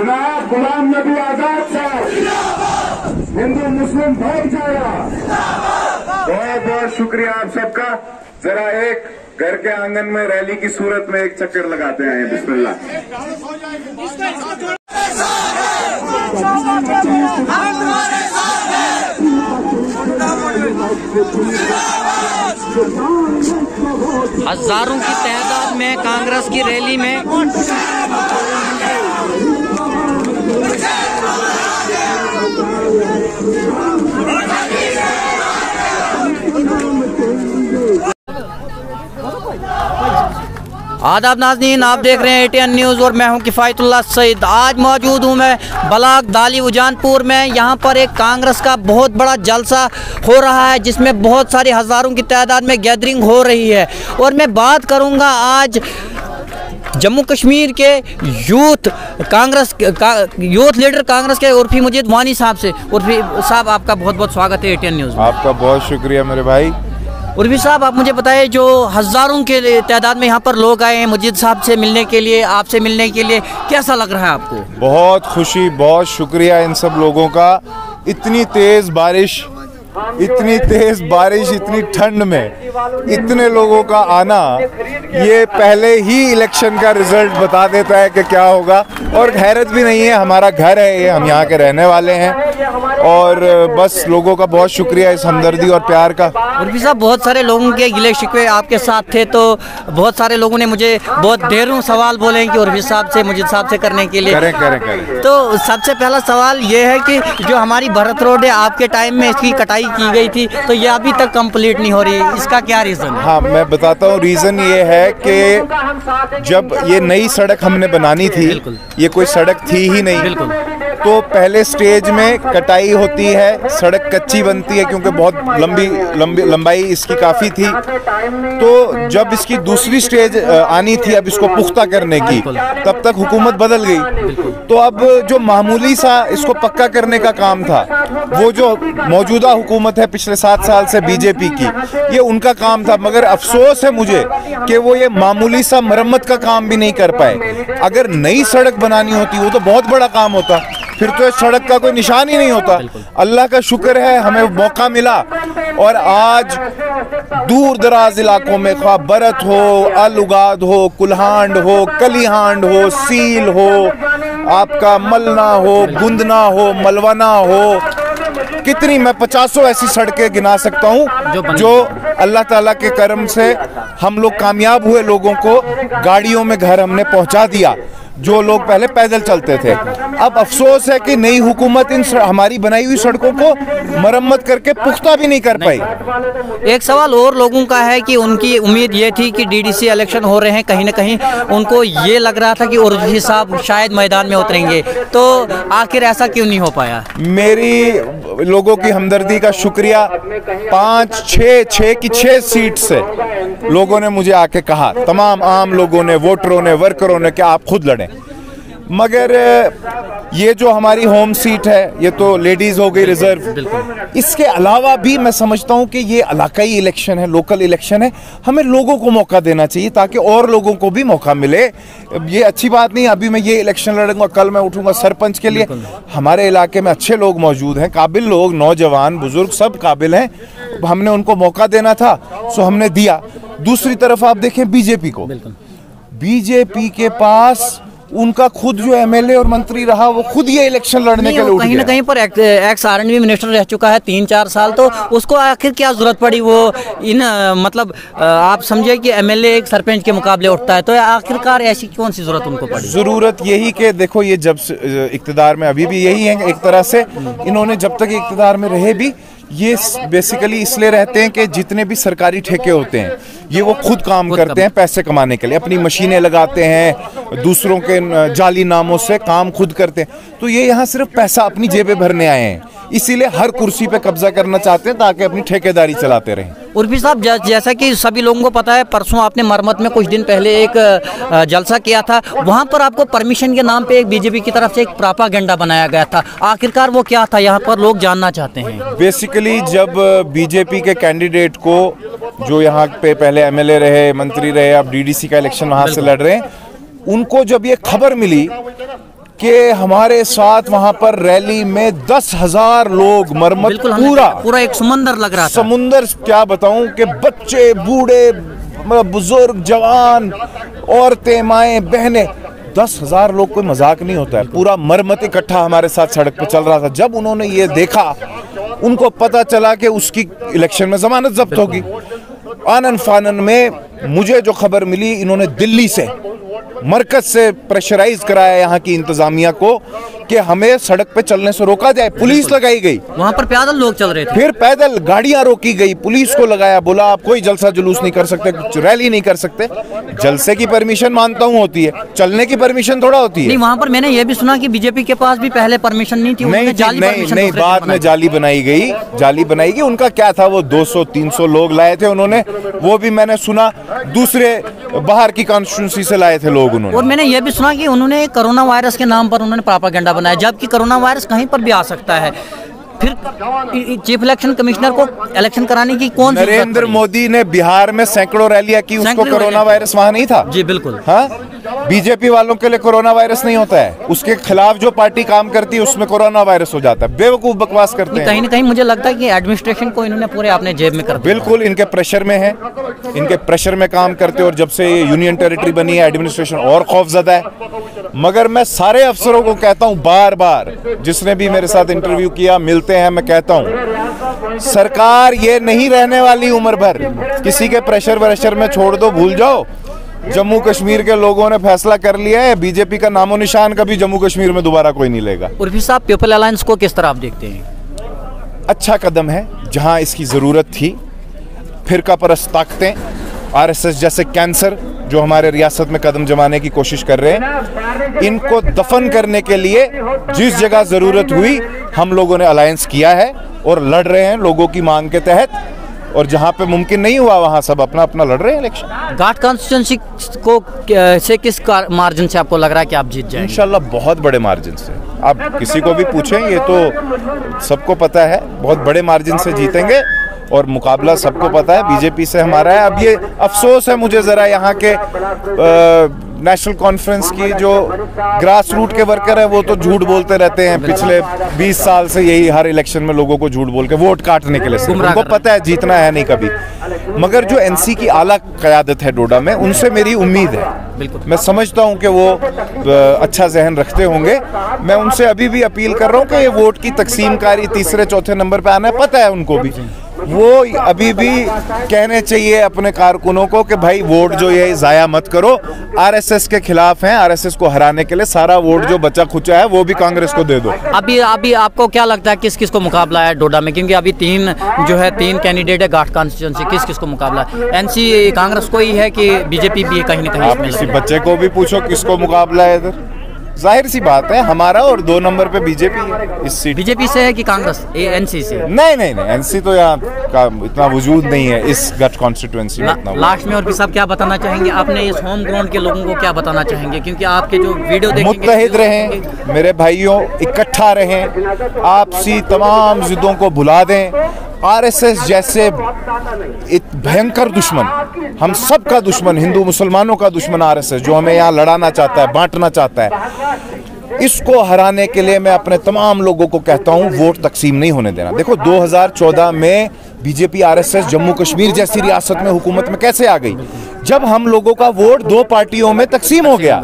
जनाब गुलाम नबी आजाद साहब, हिंदू मुस्लिम भाईचारा। बहुत बहुत शुक्रिया आप सबका। जरा एक घर के आंगन में रैली की सूरत में एक चक्कर लगाते हैं। बिस्मिल्लाह। हजारों की तादाद में कांग्रेस की रैली में आदाब नाज़रीन, आप देख रहे हैं ATN न्यूज़ और मैं हूं किफ़ायतुल्लाह सईद। आज मौजूद हूं मैं ब्लॉक दाली उजानपुर में। यहां पर एक कांग्रेस का बहुत बड़ा जलसा हो रहा है जिसमें बहुत सारी हज़ारों की तादाद में गैदरिंग हो रही है। और मैं बात करूंगा आज जम्मू कश्मीर के यूथ लीडर कांग्रेस के उर्फी मुजीद वानी साहब से। उर्फी साहब, आपका बहुत बहुत स्वागत है ATN न्यूज़ में। आपका बहुत शुक्रिया मेरे भाई। उर्फी साहब, आप मुझे बताएं, जो हज़ारों के तादाद में यहाँ पर लोग आए हैं मुजीद साहब से मिलने के लिए, आपसे मिलने के लिए, कैसा लग रहा है आपको? बहुत खुशी, बहुत शुक्रिया इन सब लोगों का। इतनी तेज़ बारिश, इतनी ठंड में इतने लोगों का आना, ये पहले ही इलेक्शन का रिजल्ट बता देता है कि क्या होगा। और हैरत भी नहीं है, हमारा घर है ये, हम यहाँ के रहने वाले हैं। और बस लोगों का बहुत शुक्रिया इस हमदर्दी और प्यार का। उर्फी साहब, बहुत सारे लोगों के गिले शिकवे आपके साथ थे, तो बहुत सारे लोगों ने मुझे बहुत ढेरों सवाल बोले हैं कि उर्फी साहब से, मुजीद साहब से करने के लिए। करें। तो सबसे पहला सवाल ये है कि जो हमारी भरत रोड है, आपके टाइम में इसकी कटाई की गई थी, तो ये अभी तक कंप्लीट नहीं हो रही, इसका क्या रीज़न है? हाँ, मैं बताता हूँ। रीज़न ये है कि जब ये नई सड़क हमने बनानी थी, ये कोई सड़क थी ही नहीं, तो पहले स्टेज में कटाई होती है, सड़क कच्ची बनती है क्योंकि बहुत लंबाई इसकी काफ़ी थी। तो जब इसकी दूसरी स्टेज आनी थी अब इसको पुख्ता करने की, तब तक हुकूमत बदल गई। तो अब जो मामूली सा इसको पक्का करने का काम था, वो जो मौजूदा हुकूमत है पिछले 7 साल से बीजेपी की, ये उनका काम था। मगर अफसोस है मुझे कि वो ये मामूली सा मरम्मत का काम भी नहीं कर पाए। अगर नई सड़क बनानी होती वो तो बहुत बड़ा काम होता, फिर तो इस सड़क का कोई निशान ही नहीं होता। अल्लाह का शुक्र है हमें मौका मिला, और आज दूर दराज इलाकों में, ख्वाह बरत हो, अल उगाद हो, कुल्हांड हो, कलीहांड हो, सील हो, आपका मलना हो, गुंदना हो, मलवाना हो, कितनी, मैं 50 ऐसी सड़कें गिना सकता हूँ जो अल्लाह ताला के करम से हम लोग कामयाब हुए। लोगों को गाड़ियों में घर हमने पहुँचा दिया जो लोग पहले पैदल चलते थे। अब अफसोस है कि नई हुकूमत इन हमारी बनाई हुई सड़कों को मरम्मत करके पुख्ता भी नहीं कर पाई। एक सवाल और लोगों का है कि उनकी उम्मीद ये थी कि DDC इलेक्शन हो रहे हैं, कहीं ना कहीं उनको ये लग रहा था कि उर्फी साहब शायद मैदान में उतरेंगे, तो आखिर ऐसा क्यों नहीं हो पाया? मेरी लोगों की हमदर्दी का शुक्रिया। 6 सीट से लोगों ने मुझे आके कहा, तमाम आम लोगों ने, वोटरों ने, वर्करों ने, कि आप खुद लड़ें। मगर ये जो हमारी होम सीट है, ये तो लेडीज़ हो गई रिजर्व। इसके अलावा भी मैं समझता हूँ कि ये इलाकाई इलेक्शन है, लोकल इलेक्शन है, हमें लोगों को मौका देना चाहिए ताकि और लोगों को भी मौका मिले। ये अच्छी बात नहीं, अभी मैं ये इलेक्शन लड़ूंगा, कल मैं उठूंगा सरपंच के लिए। हमारे इलाके में अच्छे लोग मौजूद हैं, काबिल लोग, नौजवान, बुजुर्ग, सब काबिल हैं। हमने उनको मौका देना था, सो हमने दिया। दूसरी तरफ आप देखें बीजेपी को, बीजेपी के पास उनका खुद जो MLA और मंत्री रहा, वो खुद ये इलेक्शन लड़ने के लिए उठ गया। कहीं ना कहीं पर एक्स R&B मिनिस्टर रह चुका है 3-4 साल, तो उसको आखिर क्या जरूरत पड़ी? वो मतलब आप समझे कि MLA एक सरपंच के मुकाबले उठता है, तो आखिरकार ऐसी कौन सी जरूरत उनको पड़ी? जरूरत यही कि देखो, ये जब इक्तदार में अभी भी यही है, एक तरह से इन्होंने जब तक इक्तदार में रहे भी, ये बेसिकली इसलिए रहते हैं कि जितने भी सरकारी ठेके होते हैं ये वो खुद काम करते हैं पैसे कमाने के लिए, अपनी मशीनें लगाते हैं, दूसरों के जाली नामों से काम खुद करते हैं। तो ये यहाँ सिर्फ पैसा अपनी जेबें भरने आए हैं, इसीलिए हर कुर्सी पे कब्जा करना चाहते हैं ताकि अपनी ठेकेदारी चलाते रहें। उर्फी साहब, जैसा कि सभी लोगों को पता है, परसों आपने मरम्मत में कुछ दिन पहले एक जलसा किया था, वहाँ पर आपको परमिशन के नाम पे एक बीजेपी की तरफ से एक प्रोपागेंडा बनाया गया था। आखिरकार वो क्या था, यहाँ पर लोग जानना चाहते हैं। बेसिकली जब बीजेपी के कैंडिडेट को, जो यहाँ पे पहले MLA रहे, मंत्री रहे, अब DDC का इलेक्शन वहाँ से लड़ रहे हैं, उनको जब ये खबर मिली कि हमारे साथ वहां पर रैली में 10,000 लोग, मरम्मत पूरा एक समुंदर लग रहा था। समुंदर क्या बताऊं कि बच्चे, बूढ़े, बुजुर्ग, जवान, औरतें, माएं, बहनें, 10,000 लोग, कोई मजाक नहीं होता है। पूरा मरम्मत इकट्ठा हमारे साथ सड़क पे चल रहा था। जब उन्होंने ये देखा, उनको पता चला कि उसकी इलेक्शन में जमानत जब्त होगी। आनन फानन में मुझे जो खबर मिली, इन्होंने दिल्ली से, मरकज से प्रेशराइज कराया यहाँ की इंतजामिया को कि हमें सड़क पे चलने से रोका जाए। पुलिस लगाई गई, वहाँ पर पैदल लोग चल रहे थे, फिर पैदल गाड़ियां रोकी गई, पुलिस को लगाया, बोला आप कोई जलसा जुलूस नहीं कर सकते, रैली नहीं कर सकते। जलसे की परमिशन मानता हूँ होती है, चलने की परमिशन थोड़ा होती है। नहीं, वहाँ पर मैंने ये भी सुना कि बीजेपी के पास भी पहले परमिशन नहीं थी। नहीं, बाद में जाली बनाई गई। उनका क्या था, वो 200-300 लोग लाए थे उन्होंने, वो भी मैंने सुना दूसरे बाहर की कॉन्स्टिट्यूंसी से लाए थे लोग उन्होंने। और मैंने ये भी सुना कि उन्होंने कोरोना वायरस के नाम पर उन्होंने प्रोपेगेंडा बनाया, जबकि कोरोना वायरस कहीं पर भी आ सकता है। फिर चीफ इलेक्शन कमिश्नर को इलेक्शन कराने की कौन? नरेंद्र मोदी ने बिहार में सैकड़ों रैलियां की, उसको कोरोना वायरस वहां नहीं था। जी बिल्कुल। हाँ, बीजेपी वालों के लिए कोरोना वायरस नहीं होता है, उसके खिलाफ जो पार्टी काम करती है उसमें कोरोना वायरस हो जाता है। बेवकूफ बकवास करते हैं। कहीं ना कहीं मुझे लगता है कि एडमिनिस्ट्रेशन को इन्होंने पूरे अपने जेब में कर दिया। बिल्कुल, इनके प्रेशर में है, इनके प्रेशर में काम करते, और जब से ये यूनियन टेरिटरी बनी है, एडमिनिस्ट्रेशन और खौफजदा है। मगर मैं सारे अफसरों को कहता हूं, बार बार, जिसने भी मेरे साथ इंटरव्यू किया, मिलते हैं, मैं कहता हूं, सरकार ये नहीं रहने वाली उम्र भर। किसी के प्रेशर व्रेशर में छोड़ दो, भूल जाओ। जम्मू कश्मीर के लोगों ने फैसला कर लिया है, बीजेपी का नामो निशान कभी जम्मू कश्मीर में दोबारा कोई नहीं लेगा। उर्फी साहब, पीपल अलायंस को किस तरह आप देखते हैं? अच्छा कदम है, जहां इसकी जरूरत थी। फिरका परस्त ताकतें, आरएसएस जैसे कैंसर जो हमारे रियासत में कदम जमाने की कोशिश कर रहे हैं, इनको दफन करने के लिए जिस जगह जरूरत हुई, हम लोगों ने अलायंस किया है और लड़ रहे हैं लोगों की मांग के तहत। और जहां पे मुमकिन नहीं हुआ, वहां सब अपना अपना लड़ रहे हैं इलेक्शन। घाट कॉन्स्टिट्यूंसी को से किस मार्जिन से आपको लग रहा है कि आप जीत जाएंगे? इंशाल्लाह बहुत बड़े मार्जिन से। आप किसी को भी पूछें, ये तो सबको पता है, बहुत बड़े मार्जिन से जीतेंगे। और मुकाबला सबको पता है, बीजेपी से हमारा है। अब ये अफसोस है मुझे ज़रा, यहाँ के नेशनल कॉन्फ्रेंस की जो ग्रास रूट के वर्कर है, वो तो झूठ बोलते रहते हैं पिछले 20 साल से, यही हर इलेक्शन में लोगों को झूठ बोल के वोट काटने के लिए। उनको पता है जीतना है नहीं कभी। मगर जो एनसी की आला क़यादत है डोडा में, उनसे मेरी उम्मीद है। मैं समझता हूं कि वो अच्छा जहन रखते होंगे। मैं उनसे अभी भी अपील कर रहा हूं कि ये वोट की तकसीमकारी तीसरे चौथे नंबर पे आना है, पता है उनको भी। वो अभी भी कहने चाहिए अपने कारकुनों को कि भाई वोट जो ये ज़ाया मत करो। आरएसएस के खिलाफ हैं, आरएसएस को हराने के लिए सारा वोट जो बचा खुचा है वो भी कांग्रेस को दे दो। अभी आपको क्या लगता है किस किस को मुकाबला है डोडा में? क्योंकि अभी तीन कैंडिडेट है घाट कॉन्स्टिट्यूंसी, किस किस को मुकाबला है? एनसी कांग्रेस को ही है कि बीजेपी भी है कहीं ना कहीं? आप किसी बच्चे को भी पूछो किसको मुकाबला है इधर, जाहिर सी बात है हमारा, और 2 नंबर पे बीजेपी है इस सीट। बीजेपी से है कि कांग्रेस? एनसी से? नहीं, एनसी तो यहाँ का इतना वजूद नहीं है इस गठ कॉन्स्टिट्यूएंसी में। लास्ट में और भी साहब क्या बताना चाहेंगे? आपने इस होम ग्राउंड के लोगों को क्या बताना चाहेंगे? क्योंकि आपके जो वीडियो देखेंगे, मुत्तहिद रहें मेरे भाइयों, इकट्ठा रहें, आपसी तमाम जिद्दों को भुला दें। आरएसएस जैसे भयंकर दुश्मन, हम सब का दुश्मन, हिंदू मुसलमानों का दुश्मन आरएसएस, जो हमें यहाँ लड़ाना चाहता है, बांटना चाहता है, इसको हराने के लिए मैं अपने तमाम लोगों को कहता हूं, वोट तकसीम नहीं होने देना। देखो 2014 में बीजेपी आरएसएस जम्मू कश्मीर जैसी रियासत में हुकूमत में कैसे आ गई? जब हम लोगों का वोट 2 पार्टियों में तकसीम हो गया।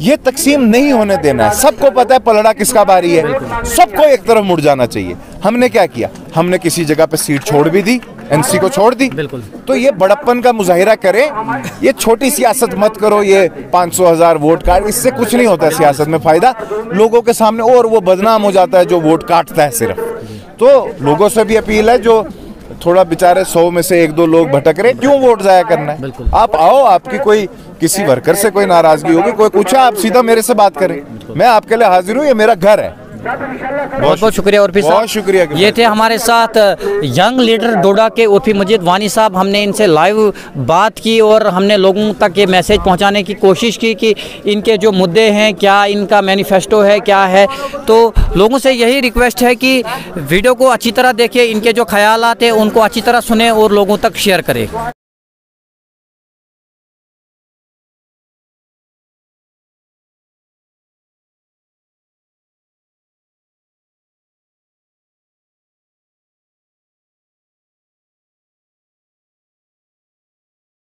ये तकसीम नहीं होने देना है। सबको पता है पलड़ा किसका बारी है, सबको एक तरफ मुड़ जाना चाहिए। हमने क्या किया? हमने किसी जगह पे सीट छोड़ भी दी, एनसी को छोड़ दी। तो ये बड़प्पन का मुजाहिरा करें, ये छोटी सियासत मत करो, ये 500,000 वोट काट, इससे कुछ नहीं होता है सियासत में फायदा लोगों के सामने, और वो बदनाम हो जाता है जो वोट काटता है सिर्फ। तो लोगों से भी अपील है, जो थोड़ा बेचारे 100 में से 1-2 लोग भटक रहे, क्यों वोट जाया करना है? आप आओ, आपकी कोई किसी वर्कर से कोई नाराजगी होगी, कोई पूछा, आप सीधा मेरे से बात करें, मैं आपके लिए हाजिर हूँ, ये मेरा घर है। बहुत बहुत शुक्रिया उर्फी साहब, बहुत शुक्रिया। ये थे हमारे साथ यंग लीडर डोडा के उर्फी मजीद वानी साहब। हमने इनसे लाइव बात की और हमने लोगों तक ये मैसेज पहुंचाने की कोशिश की कि इनके जो मुद्दे हैं, क्या इनका मैनिफेस्टो है, क्या है। तो लोगों से यही रिक्वेस्ट है कि वीडियो को अच्छी तरह देखिए, इनके जो ख्यालात हैं उनको अच्छी तरह सुने और लोगों तक शेयर करें।